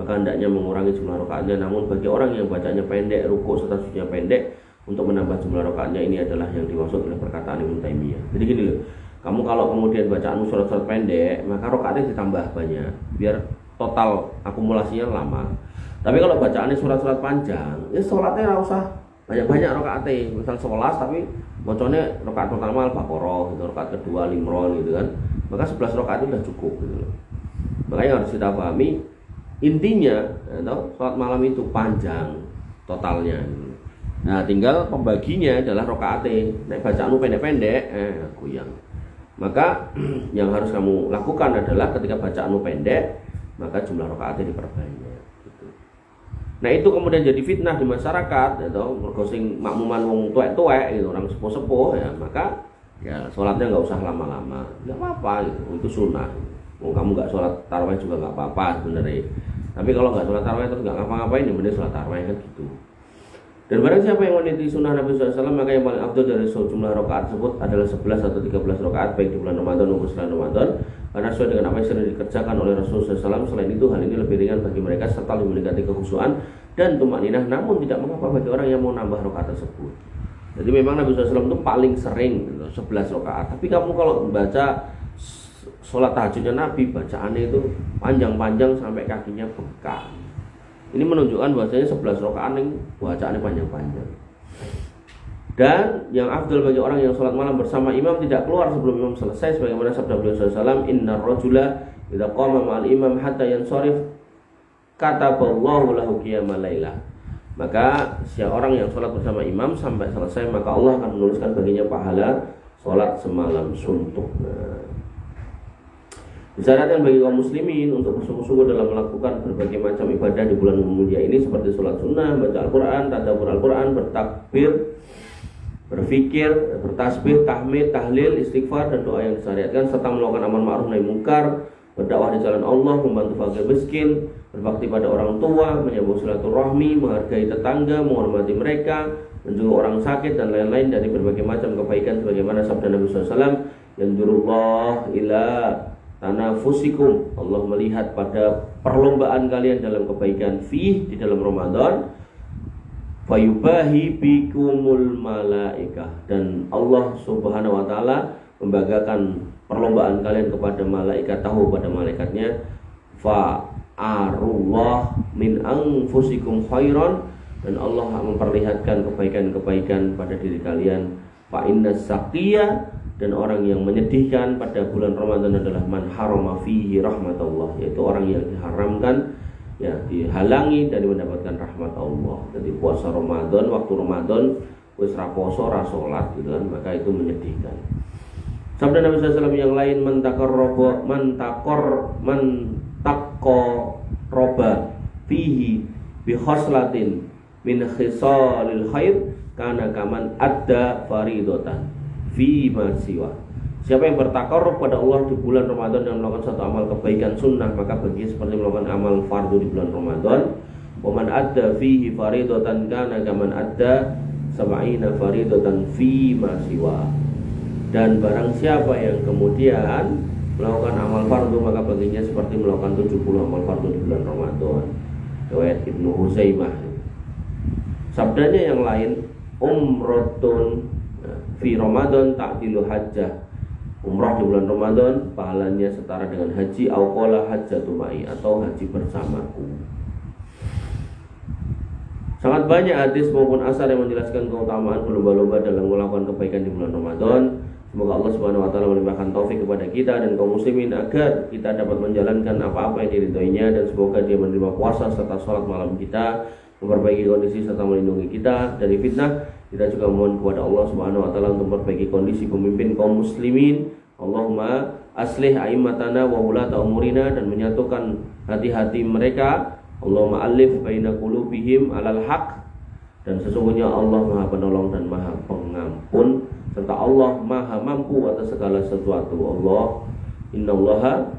maka hendaknya mengurangi jumlah rakaatnya. Namun bagi orang yang bacanya pendek, rukuk serta sujudnya pendek, untuk menambah jumlah rakaatnya ini adalah yang dimaksud oleh perkataan Ibnu Taimiyah. Jadi gini loh, kamu kalau kemudian bacaanmu surat-surat pendek, maka rakaatnya ditambah banyak biar total akumulasinya lama. Tapi kalau bacaannya surat-surat panjang, ya sholatnya nggak usah banyak-banyak rakaatnya. Misal 11 tapi bacanya rakaat pertama Al-Baqarah, gitu, rakaat kedua Al-Imran gitu kan. Maka 11 rakaat itu sudah cukup gitu loh. Makanya harus kita pahami intinya, ya, sholat malam itu panjang totalnya. Gitu. Nah, tinggal pembaginya adalah rakaatnya. Nek bacaanmu pendek-pendek, goyang. Maka yang harus kamu lakukan adalah ketika bacaanmu pendek, maka jumlah rakaatnya diperbanyak. Nah itu kemudian jadi fitnah di masyarakat, atau mergosing makmuman wong tuwek-tuwek gitu, orang sepuh-sepuh ya, maka ya sholatnya nggak usah lama-lama, nggak apa-apa gitu, itu sunnah. Kamu nggak sholat tarawih juga nggak apa-apa sebenarnya. Tapi kalau nggak sholat tarawih terus nggak ngapa-ngapain, ya mending sholat tarawih kan gitu. Dan barang siapa yang meniti sunnah Nabi SAW, maka yang paling afdal dari jumlah rakaat tersebut adalah 11 atau 13 rakaat baik di bulan Ramadan maupun selain Ramadan. Karena sesuai dengan apa yang sering dikerjakan oleh Rasulullah SAW. Selain itu hal ini lebih ringan bagi mereka serta lebih meningkatkan kekhusyuan dan tumakninah. Namun tidak mengapa bagi orang yang mau nambah rakaat tersebut. Jadi memang Nabi SAW itu paling sering gitu, 11 rakaat. Tapi kamu kalau membaca sholat tahajudnya Nabi, bacaannya itu panjang-panjang sampai kakinya bengkak. Ini menunjukkan bahwasanya 11 rakaat yang bacaannya panjang-panjang. Dan yang afdal bagi orang yang sholat malam bersama imam tidak keluar sebelum imam selesai, sebagaimana sabda beliau SAW, innar rajula idza qama ma'al imam hatta yansharif kataballahu lahu qiyamal lailah. Maka orang yang sholat bersama imam sampai selesai, maka Allah akan menuliskan baginya pahala sholat semalam suntuk. Disarankan bagi kaum muslimin untuk bersungguh-sungguh dalam melakukan berbagai macam ibadah di bulan mulia ini, seperti sholat sunnah, baca Al-Quran, tadabbur Al-Quran, bertakbir, berfikir, bertasbih, tahmid, tahlil, istighfar dan doa yang disyariatkan, serta melakukan amal ma'ruf nahi munkar, berdakwah di jalan Allah, membantu fakir miskin, berbakti pada orang tua, menyambung silaturahmi, menghargai tetangga, menghormati mereka, menjenguk orang sakit dan lain-lain dari berbagai macam kebaikan, sebagaimana sabda Nabi SAW, yanzurullah ila tanafusikum, Allah melihat pada perlombaan kalian dalam kebaikan di dalam Ramadan, fayubahi bikumul malaikah, dan Allah Subhanahu wa taala membanggakan perlombaan kalian kepada malaikat, tahu pada malaikatnya, fa'arullah min anfusikum khairan, dan Allah memperlihatkan kebaikan-kebaikan pada diri kalian. Fa inna saqiya, dan orang yang menyedihkan pada bulan Ramadan adalah man harama fihi rahmatullah, yaitu orang yang diharamkan, ya, dihalangi dari mendapatkan rahmat Allah. Jadi puasa Ramadan, waktu Ramadan wis ra poso ra salat gitu kan, maka itu menyedihkan. Sabda Nabi SAW yang lain, man taqarraba fihi bi khoslatin min khisalil khair kana kaman adda faridatan fi ma siwa. Siapa yang bertakarrub pada Allah di bulan Ramadan dan melakukan satu amal kebaikan sunnah, maka bagi seperti melakukan amal fardu di bulan Ramadan. Wa man adda fihi faridatan kana kaman adda sab'ina faridatan fi ma siwa. Dan barang siapa yang kemudian melakukan amal fardu, maka baginya seperti melakukan 70 amal fardu di bulan Ramadan. Riwayat Ibnu Huzaimah. Sabdanya yang lain, umratun fi Ramadan ta'dilu hajjah. Umrah di bulan Ramadan pahalanya setara dengan haji, au qala hajjatu ma'i, atau haji bersamaku. Sangat banyak hadis maupun asar yang menjelaskan keutamaan berlomba-lomba dalam melakukan kebaikan di bulan Ramadan. Semoga Allah Subhanahu wa taala melimpahkan taufik kepada kita dan kaum muslimin agar kita dapat menjalankan apa-apa yang diridhoinya, dan semoga Dia menerima puasa serta sholat malam kita, memperbaiki kondisi serta melindungi kita dari fitnah. Kita juga mohon kepada Allah Subhanahu wa taala untuk memperbaiki kondisi pemimpin kaum muslimin. Allahumma aslih a'immatana wa ulata umurina, dan menyatukan hati-hati mereka. Allahumma alif baina qulubihim alal haq, dan sesungguhnya Allah Maha Penolong dan Maha Pengampun, serta Allah Maha Mampu atas segala sesuatu. Allah innallaha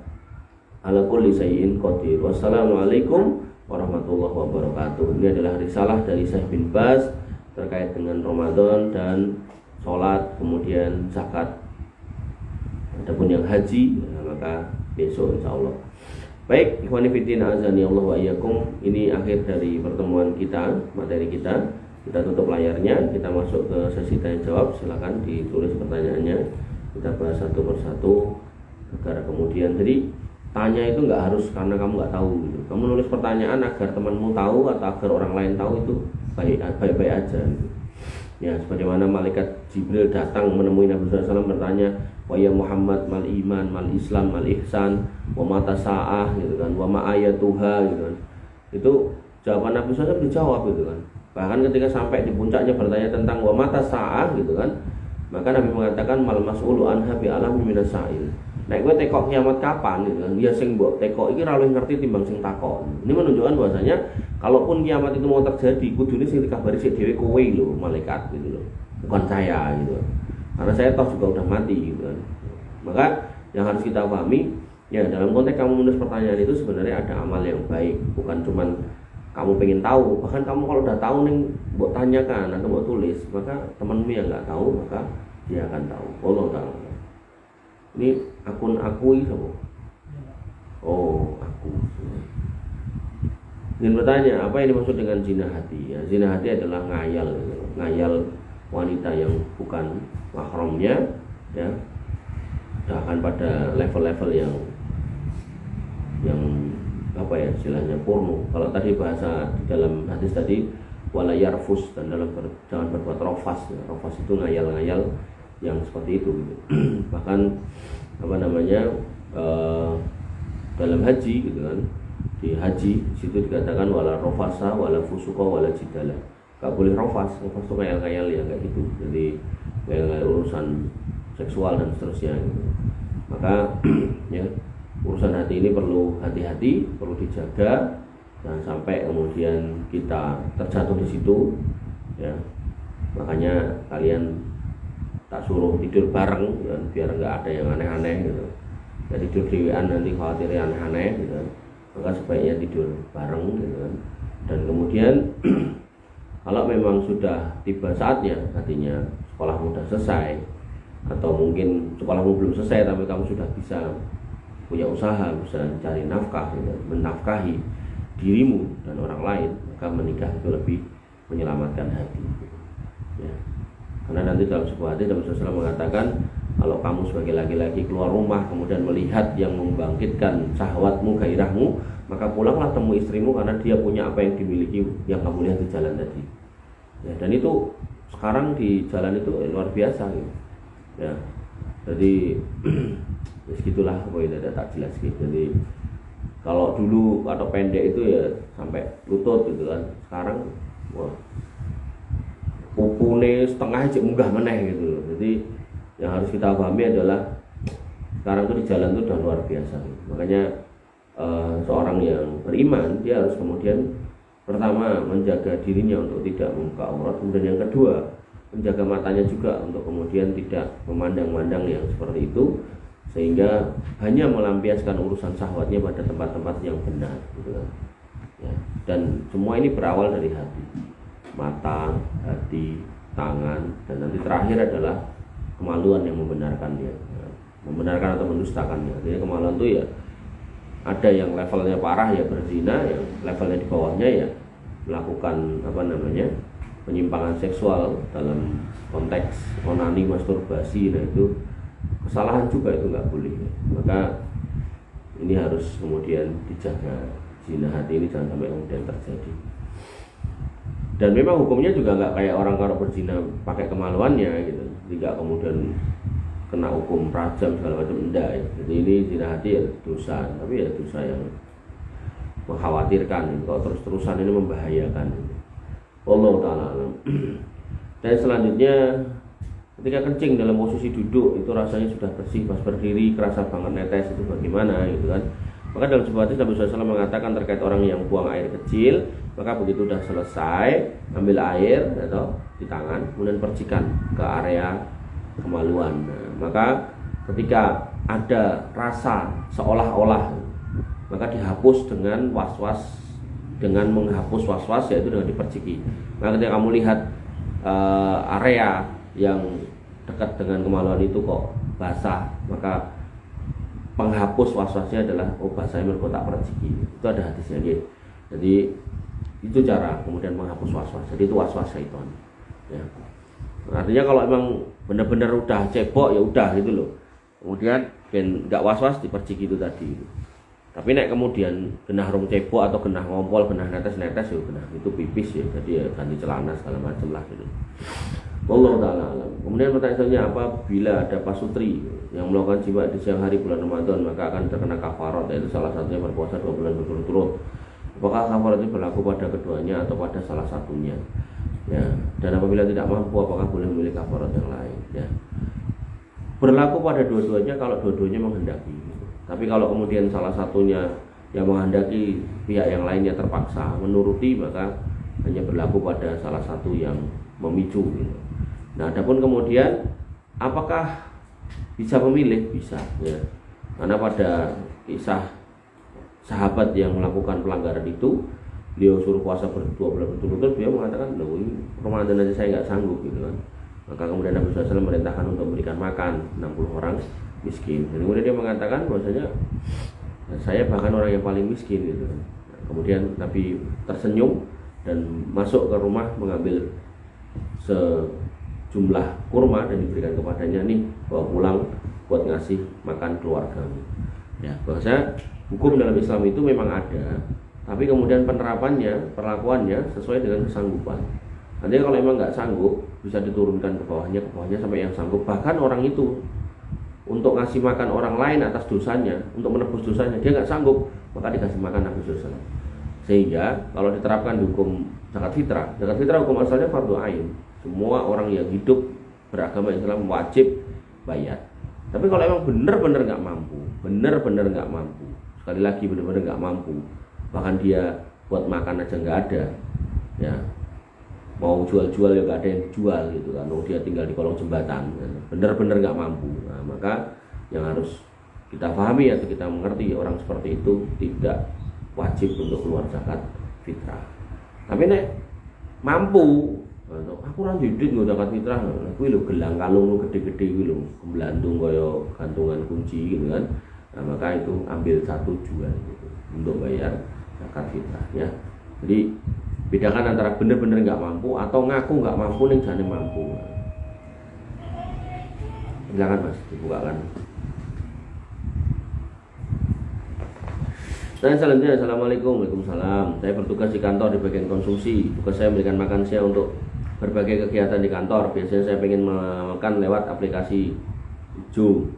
ala kulli syai'in qadir. Wassalamualaikum warahmatullahi wabarakatuh. Ini adalah risalah dari Syekh bin Baz terkait dengan Ramadan dan sholat, kemudian zakat. Adapun yang haji, maka besok insyaallah. Baik, ikhwani fillah azani Allah wa iyyakum. Ini akhir dari pertemuan kita, materi kita. Kita tutup layarnya, kita masuk ke sesi tanya jawab. Silakan ditulis pertanyaannya. Kita bahas satu persatu agar kemudian, jadi tanya itu nggak harus karena kamu nggak tahu gitu. Kamu nulis pertanyaan agar temanmu tahu atau agar orang lain tahu, itu baik-baik aja gitu. Ya, sebagaimana malaikat Jibril datang menemui Nabi SAW bertanya, wa ya Muhammad mal iman, mal Islam, mal ihsan, wa mata sa'ah gitu kan, wa ma ayatuha gitu kan. Itu jawaban Nabi SAW dijawab gitu kan. Bahkan ketika sampai di puncaknya bertanya tentang wa mata sa'ah gitu kan, maka Nabi mengatakan mal mas'ulu anha bi alami minas sa'il. Nek kowe tekok kiamat kapan gitu kan, ya sing mbok tekok iki ra luwih ngerti timbang sing takok. Ini menunjukkan bahwasanya kalaupun kiamat itu mau terjadi, kudune sing dikabari sik dhewe kowe lho, malaikat gitu loh. Bukan saya gitu. Karena saya toh juga udah mati gitu kan. Maka yang harus kita pahami, ya dalam konteks kamu menulis pertanyaan itu sebenarnya ada amal yang baik, bukan cuman kamu pengen tahu. Bahkan kamu kalau udah tahu nih mbok tanyakan atau mbok tulis, maka temanmu yang enggak tahu maka dia akan tahu. Allah taala. Ini akun aku itu. Oh, aku. Ingin bertanya, apa yang dimaksud dengan zina hati? Ya, zina hati adalah ngayal, ngayal wanita yang bukan mahramnya, ya, bahkan pada level-level yang apa ya istilahnya porno. Kalau tadi bahasa di dalam hadis tadi wala yarfus, dan jangan berbuat rofas. Ya. Rofas itu ngayal-ngayal yang seperti itu gitu. Bahkan apa namanya dalam haji gitu kan, di haji situ dikatakan wala rofasa wala fusuqa wala jidala, gak boleh rofas itu kayak ya kayak gitu, jadi kayak urusan seksual dan seterusnya gitu. Maka ya urusan hati ini perlu hati-hati, perlu dijaga, jangan sampai kemudian kita terjatuh di situ ya. Makanya kalian tak suruh tidur bareng ya, biar nggak ada yang aneh-aneh gitu. Jadi tidur dewean nanti khawatirnya aneh-aneh gitu. Maka sebaiknya tidur bareng gitu kan. Dan kemudian kalau memang sudah tiba saatnya, artinya sekolahmu sudah selesai atau mungkin sekolahmu belum selesai tapi kamu sudah bisa punya usaha, bisa cari nafkah gitu, menafkahi dirimu dan orang lain, maka menikah itu lebih menyelamatkan hati ya. Karena nanti dalam sebuah hadis Nabi SAW mengatakan, kalau kamu sebagai laki-laki keluar rumah kemudian melihat yang membangkitkan syahwatmu, gairahmu, maka pulanglah temui istrimu karena dia punya apa yang dimiliki yang kamu lihat di jalan tadi ya. Dan itu sekarang di jalan itu luar biasa gitu ya. Jadi ya segitulah pokoknya tidak tak jelas gitu. Jadi kalau dulu atau pendek itu ya sampai lutut gitu kan, sekarang wah pupune setengah aja munggah meneh gitu. Jadi yang harus kita pahami adalah sekarang itu di jalan itu udah luar biasa gitu. Makanya seorang yang beriman dia harus kemudian pertama menjaga dirinya untuk tidak membuka aurat, kemudian yang kedua menjaga matanya juga untuk kemudian tidak memandang-mandang yang seperti itu, sehingga hanya melampiaskan urusan syahwatnya pada tempat-tempat yang benar gitu kan ya. Dan semua ini berawal dari hati, mata, hati, tangan, dan nanti terakhir adalah kemaluan yang membenarkannya ya. Membenarkan atau mendustakannya. Jadi kemaluan itu ya ada yang levelnya parah ya berzina, yang levelnya di bawahnya ya melakukan penyimpangan seksual dalam konteks onani, masturbasi. Nah itu kesalahan juga, itu nggak boleh. Maka ini harus kemudian dijaga, zina hati ini jangan sampai kemudian terjadi. Dan memang hukumnya juga nggak kayak orang kalau berzina pakai kemaluannya gitu, tidak kemudian kena hukum rajam segala macam, enggak ya. Jadi ini zina hati ya dosa, tapi ya dosa yang mengkhawatirkan. Kalau terus-terusan ini membahayakan. Allah Ta'ala alam. Dan selanjutnya ketika kencing dalam posisi duduk itu rasanya sudah bersih, pas berdiri kerasa banget netes, itu bagaimana gitu kan. Maka dalam sebuah hadis Nabi SAW mengatakan terkait orang yang buang air kecil, maka begitu sudah selesai ambil air atau di tangan kemudian percikan ke area kemaluan. Nah, maka ketika ada rasa seolah-olah, maka dihapus dengan was-was, dengan menghapus was-was yaitu dengan diperciki. Maka ketika kamu lihat area yang dekat dengan kemaluan itu kok basah, maka penghapus was-wasnya adalah basahnya mergo tak perciki. Itu ada hadisnya gitu. Jadi itu cara kemudian menghapus was-was. Jadi itu was-was syaitan ya. Artinya kalau emang benar-benar udah cebok ya udah gitu loh. Kemudian ben enggak was-was diperciki itu tadi. Tapi nek kemudian genah rong cebok atau genah ngompol, genah netes-netes ya genah itu pipis ya. Jadi ya ganti celana segala macam lah gitu. Wallahu ta'ala alam. Kemudian pertanyaan selanjutnya, apa bila ada pasutri yang melakukan jima di siang hari bulan Ramadan maka akan terkena kafarat, yaitu salah satunya berpuasa 2 bulan berturut-turut. Apakah kafarat itu berlaku pada keduanya atau pada salah satunya? Ya, dan apabila tidak mampu apakah boleh memilih kafarat yang lain? Ya, berlaku pada dua-duanya kalau dua-duanya menghendaki. Tapi kalau kemudian salah satunya yang menghendaki, pihak yang lainnya terpaksa menuruti, maka hanya berlaku pada salah satu yang memicu gitu. Nah, adapun kemudian apakah bisa memilih? Bisa ya. Karena pada kisah sahabat yang melakukan pelanggaran itu, beliau suruh puasa 2 bulan berturut-turut, beliau mengatakan, loh ini Ramadan aja saya nggak sanggup gitu kan. Maka kemudian Nabi SAW merintahkan untuk memberikan makan 60 orang miskin. Dan kemudian dia mengatakan bahwasanya saya bahkan orang yang paling miskin gitu kan. Kemudian Nabi tersenyum dan masuk ke rumah mengambil sejumlah kurma dan diberikan kepadanya, nih bawa pulang buat ngasih makan keluargamu. Ya, bahwasanya hukum dalam Islam itu memang ada, tapi kemudian penerapannya, perlakuannya sesuai dengan kesanggupan. Artinya kalau memang nggak sanggup, bisa diturunkan ke bawahnya sampai yang sanggup. Bahkan orang itu untuk ngasih makan orang lain atas dosanya, untuk menebus dosanya, dia nggak sanggup, maka dikasih makan Nabi SAW. Sehingga kalau diterapkan di hukum zakat fitrah hukum asalnya fardu ain. Semua orang yang hidup beragama Islam wajib bayar. Tapi kalau emang benar-benar nggak mampu, sekali lagi benar-benar nggak mampu, bahkan dia buat makan aja nggak ada, ya mau jual-jual ya nggak ada yang dijual gitu kan, dia tinggal di kolong jembatan, benar-benar nggak mampu. Nah, maka yang harus kita pahami atau kita mengerti, orang seperti itu tidak wajib untuk keluar zakat fitrah. Tapi nek mampu, aku ora duit nggo zakat fitrah, kuwi lho gelang kalung lu gede-gede kuwi lho, gemblantung kaya gantungan kunci gitu kan. Nah, maka itu ambil satu jual gitu untuk bayar zakat fitrah ya. Jadi bedakan antara benar-benar nggak mampu atau ngaku nggak mampu ning jane mampu. Silakan Mas, dibukakan. Dan selanjutnya, Assalamualaikum. Waalaikumsalam. Saya bertugas di kantor di bagian konsumsi. Tugas saya memberikan makan siang untuk berbagai kegiatan di kantor. Biasanya saya pengen makan lewat aplikasi Zoom.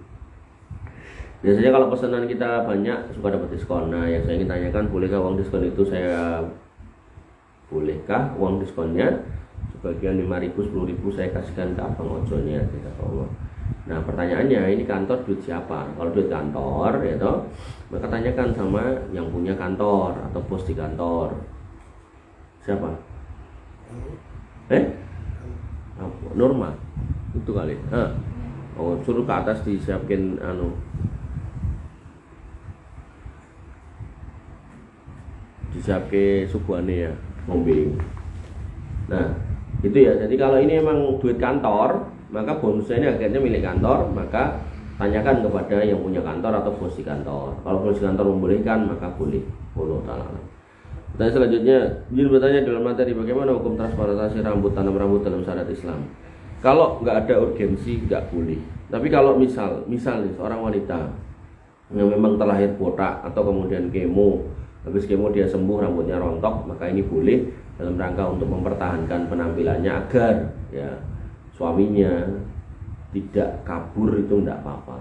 Biasanya kalau pesanan kita banyak suka dapat diskon. Nah, yang saya ingin tanyakan, bolehkah uang diskonnya sebagian 5.000, 10.000 saya kasihkan ke abang ojonya, kata Allah. Nah, pertanyaannya, ini kantor duit siapa? Kalau duit kantor ya toh, maka tanyakan sama yang punya kantor atau bos di kantor. Siapa? Norma. Itu kali. Oh, suruh ke atas disiapin disiapke suguhane ya, ngombe. Nah, itu ya. Jadi kalau ini emang duit kantor, maka bonusnya ini akhirnya milik kantor, maka tanyakan kepada yang punya kantor atau bos di kantor. Kalau bos di kantor membolehkan, maka boleh. Allah Ta'ala. Dan selanjutnya, izin bertanya dalam materi bagaimana hukum transplantasi rambut, tanam rambut dalam syariat Islam. Kalau nggak ada urgensi, nggak boleh. Tapi kalau misal nih seorang wanita yang memang terlahir botak atau kemudian kemo, habis kemo dia sembuh rambutnya rontok, maka ini boleh dalam rangka untuk mempertahankan penampilannya agar ya suaminya tidak kabur, itu tidak apa-apa.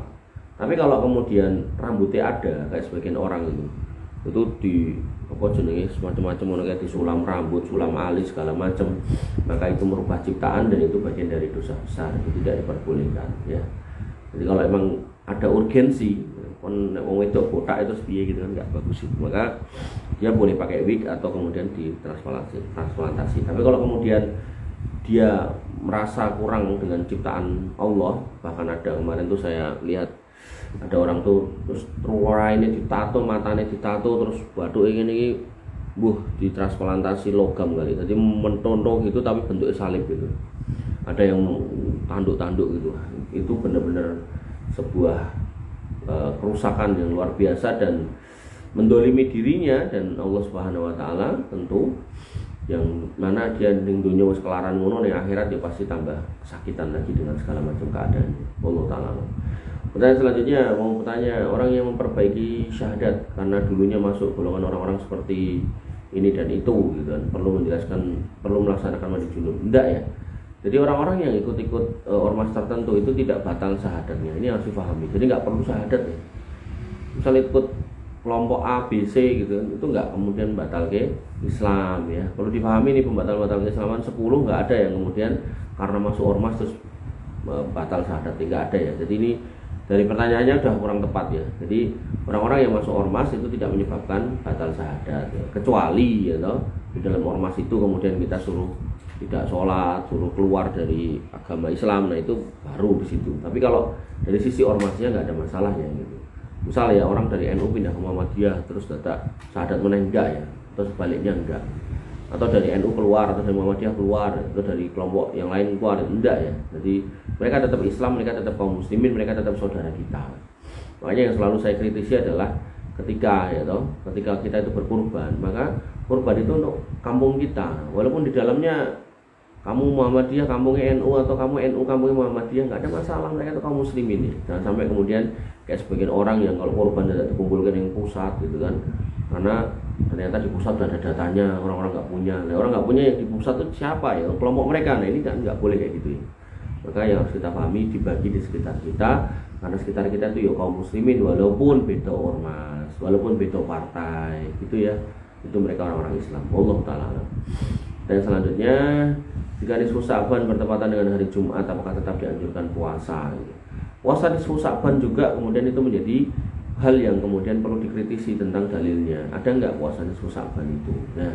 Tapi kalau kemudian rambutnya ada kayak sebagian orang itu di apa jenenge semacam-macam kayak disulam rambut, sulam alis segala macam, maka itu merubah ciptaan dan itu bagian dari dosa besar, itu tidak diperbolehkan ya. Jadi kalau emang ada urgensi, kon wong wedok botak itu piye gitu kan, nggak bagus itu, maka dia boleh pakai wig atau kemudian transplantasi. Tapi kalau kemudian dia merasa kurang dengan ciptaan Allah, bahkan ada kemarin tuh saya lihat ada orang tuh terus ruwarane ditato, matanya ditato, terus batuk ini ditransplantasi logam kali, jadi mentonton gitu tapi bentuknya salib gitu, ada yang tanduk-tanduk gitu. Itu benar-benar sebuah kerusakan yang luar biasa dan mendolimi dirinya dan Allah Subhanahu Wa Taala tentu, yang mana dia ning dunya wis kelaran ngono, ning akhirat dia pasti tambah kesakitan lagi dengan segala macam keadaan. Allah Ta'ala. Pertanyaan selanjutnya, mau bertanya, orang yang memperbaiki syahadat karena dulunya masuk golongan orang-orang seperti ini dan itu gitu kan, perlu melaksanakan mandi junub. Enggak ya. Jadi orang-orang yang ikut-ikut ormas tertentu itu tidak batal syahadatnya. Ini harus dipahami. Jadi nggak perlu syahadat ya. Misal ikut kelompok A, B, C gitu, itu nggak kemudian batal ke Islam ya. Perlu dipahami nih, pembatal-batal keislaman 10 nggak ada yang kemudian karena masuk ormas terus batal syahadat, nggak ada ya. Jadi ini dari pertanyaannya udah kurang tepat ya. Jadi orang-orang yang masuk ormas itu tidak menyebabkan batal syahadat ya. Kecuali ya toh, di dalam ormas itu kemudian kita suruh tidak sholat, suruh keluar dari agama Islam, nah itu baru di situ. Tapi kalau dari sisi ormasnya nggak ada masalahnya gitu. Misal ya orang dari NU pindah ke Muhammadiyah terus dadak syahadat meneh enggak ya, atau sebaliknya enggak, atau dari NU keluar atau dari Muhammadiyah keluar atau dari kelompok yang lain keluar, enggak ya. Jadi mereka tetap Islam, mereka tetap kaum muslimin, mereka tetap saudara kita. Makanya yang selalu saya kritisi adalah ketika kita itu berkurban, maka kurban itu untuk kampung kita, walaupun di dalamnya kamu Muhammadiyah, kampungnya NU, atau kamu NU, kampungnya Muhammadiyah, nggak ada masalah, mereka itu kaum muslimin ya. Jangan sampai kemudian kayak sebagian orang yang kalau korban tidak dikumpulkan yang pusat gitu kan, karena ternyata di pusat ada datanya, orang-orang nggak punya. Nah, orang nggak punya yang di pusat itu siapa ya? Kelompok mereka. Nah ini kan nggak boleh kayak gitu ya. Maka yang harus kita pahami, dibagi di sekitar kita, karena sekitar kita itu ya kaum muslimin walaupun beda ormas, walaupun beda partai gitu ya, itu mereka orang-orang Islam. Wallahu ta'ala alam. Dan selanjutnya, jika nisfu Sya'ban bertepatan dengan hari Jumat, apakah tetap dianjurkan puasa? Puasa nisfu Sya'ban juga kemudian itu menjadi hal yang kemudian perlu dikritisi tentang dalilnya. Ada nggak puasa nisfu Sya'ban itu? Nah,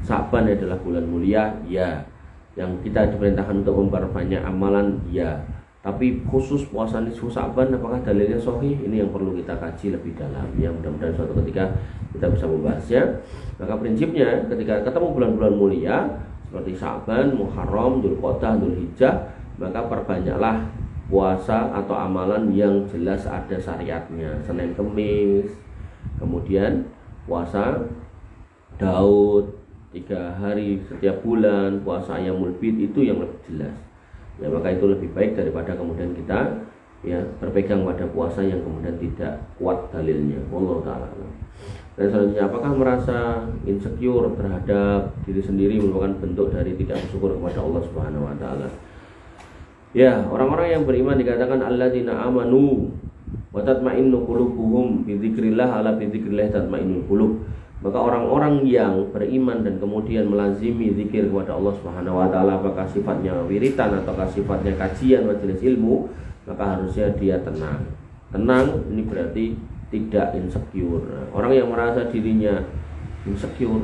Sya'ban adalah bulan mulia, ya. Yang kita diperintahkan untuk memperbanyak amalan, ya. Tapi khusus puasa nisfu Sya'ban, apakah dalilnya sahih? Ini yang perlu kita kaji lebih dalam. Ya, mudah-mudahan suatu ketika kita bisa membahasnya. Maka prinsipnya ketika ketemu bulan-bulan mulia seperti Sya'ban, Muharram, Dzulqa'dah, Dzulhijjah, maka perbanyaklah puasa atau amalan yang jelas ada syariatnya. Senin Kemis, kemudian puasa Daud 3 hari setiap bulan, puasa Ayyamul Bid, itu yang lebih jelas. Ya, maka itu lebih baik daripada kemudian kita ya berpegang pada puasa yang kemudian tidak kuat dalilnya. Wallahu ta'ala. Dan selanjutnya, apakah merasa insecure terhadap diri sendiri merupakan bentuk dari tidak bersyukur kepada Allah Subhanahu wa taala? Ya, orang-orang yang beriman dikatakan alladzina amanu wa tatma'innu qulubuhum bi dzikrillah, ala bi dzikrillah tatma'innul qulub. Maka orang-orang yang beriman dan kemudian melazimi zikir kepada Allah Subhanahu wa taala, apakah sifatnya wiritan ataukah sifatnya kajian majelis ilmu, maka harusnya dia tenang. Tenang ini berarti tidak insecure. Orang yang merasa dirinya insecure,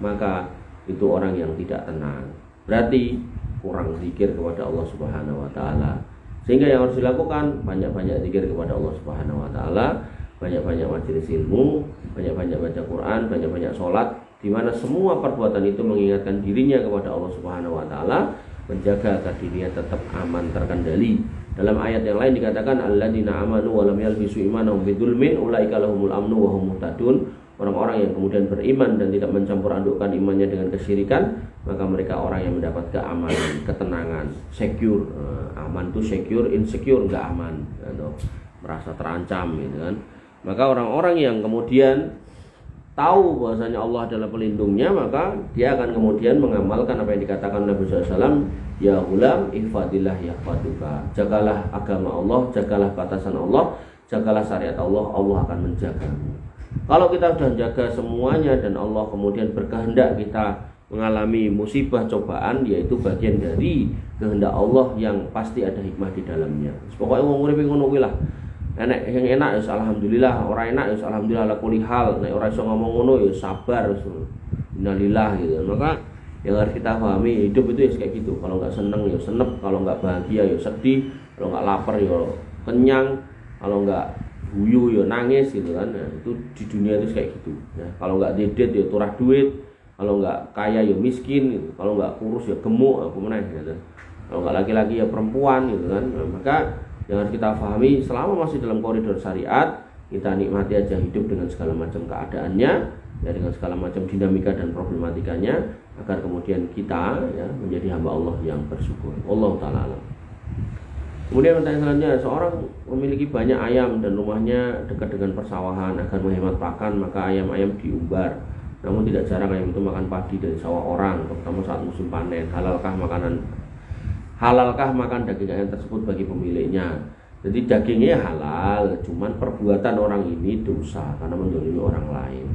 maka itu orang yang tidak tenang. Berarti kurang zikir kepada Allah Subhanahu wa taala. Sehingga yang harus dilakukan banyak-banyak zikir kepada Allah Subhanahu wa taala, banyak-banyak majelis ilmu, banyak-banyak baca Quran, banyak-banyak sholat, di mana semua perbuatan itu mengingatkan dirinya kepada Allah Subhanahu wa taala, menjaga agar dirinya tetap aman, terkendali. Dalam ayat yang lain dikatakan alladzina amanu wa lam yalbisu imanahum bidzulmin ulaika lahumul amnu wa hum muhtadun. Orang-orang yang kemudian beriman dan tidak mencampur adukkan imannya dengan kesyirikan, maka mereka orang yang mendapat keamanan, ketenangan, secure. Aman itu secure, insecure enggak aman, atau merasa terancam gitu kan. Maka orang-orang yang kemudian tahu bahwasanya Allah adalah pelindungnya, maka dia akan kemudian mengamalkan apa yang dikatakan Nabi SAW, ya gulam ihfadillah yahfaduka. Jagalah agama Allah, jagalah batasan Allah, jagalah syariat Allah, Allah akan menjagamu. Kalau kita sudah jaga semuanya dan Allah kemudian berkehendak kita mengalami musibah cobaan, yaitu bagian dari kehendak Allah yang pasti ada hikmah di dalamnya. Pokoknya wong urip ngono kuwi lah. Enak yang enak ya alhamdulillah, orang enak ya alhamdulillah ala kulli hal. Nek ora iso ngomong ngono ya sabar. Innalillah gitu. Maka yang harus kita pahami, hidup itu ya kayak gitu. Kalau nggak seneng ya senep, kalau nggak bahagia ya sedih, kalau nggak lapar ya kenyang, kalau nggak guyu ya nangis gitu kan. Nah, itu di dunia itu kayak gitu. Ya, kalau nggak dedet ya turah duit, kalau nggak kaya ya miskin, gitu. Kalau nggak kurus ya gemuk, apa meneh gitu. Kalau nggak laki-laki ya perempuan gitu kan. Nah, maka yang harus kita pahami, selama masih dalam koridor syariat, kita nikmati aja hidup dengan segala macam keadaannya, ya, dengan segala macam dinamika dan problematikanya, agar kemudian kita ya menjadi hamba Allah yang bersyukur. Allah Ta'ala alam. Kemudian pertanyaan selanjutnya, seorang memiliki banyak ayam dan rumahnya dekat dengan persawahan. Agar menghemat pakan, maka ayam-ayam diumbar. Namun tidak jarang ayam itu makan padi dari sawah orang, terutama saat musim panen. Halalkah makan daging ayam tersebut bagi pemiliknya? Jadi dagingnya halal, cuman perbuatan orang ini dosa karena menzalimi orang lain.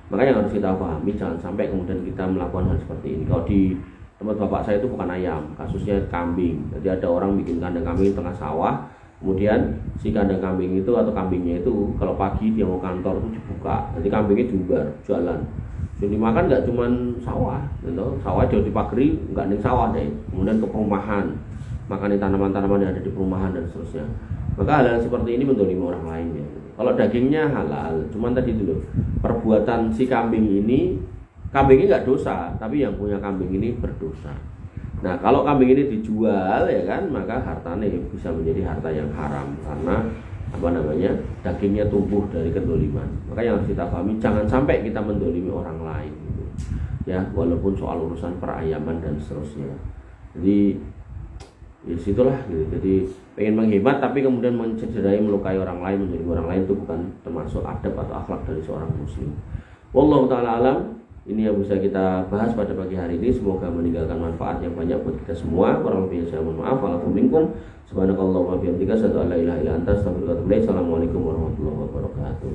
Maka yang harus kita pahami, jangan sampai kemudian kita melakukan hal seperti ini. Kalau di tempat bapak saya itu bukan ayam, kasusnya kambing. Jadi ada orang bikin kandang kambing di tengah sawah, kemudian si kandang kambing itu atau kambingnya itu kalau pagi dia mau kantor itu dibuka, jadi kambingnya diumbar, jualan. Jadi dimakan nggak cuman sawah, gitu. Sawah jauh dipagari, nggak nih sawah deh. Kemudian ke perumahan, makan tanaman-tanaman yang ada di perumahan dan seterusnya. Maka hal-hal seperti ini menzalimi orang lain ya. Kalau dagingnya halal, cuman tadi dulu perbuatan si kambing ini, kambingnya nggak dosa, tapi yang punya kambing ini berdosa. Nah, kalau kambing ini dijual ya kan, maka hartanya bisa menjadi harta yang haram karena dagingnya tumbuh dari kedoliman. Maka yang harus kita pahami, jangan sampai kita mendolimi orang lain gitu. Ya, walaupun soal urusan perayaman dan seterusnya. Jadi ya situlah gitu. Jadi pengen menghemat tapi kemudian mencederai, melukai orang lain, menjadi orang lain, itu bukan termasuk adab atau akhlak dari seorang muslim. Wallahu ta'ala alam. Ini yang bisa kita bahas pada pagi hari ini. Semoga meninggalkan manfaat yang banyak buat kita semua. Kurang lebihnya saya mohon maaf. Subhanakallahumma wa bihamdika asyhadu an la ilaha illa anta astaghfiruka wa atubu ilaik. Assalamualaikum warahmatullahi wabarakatuh.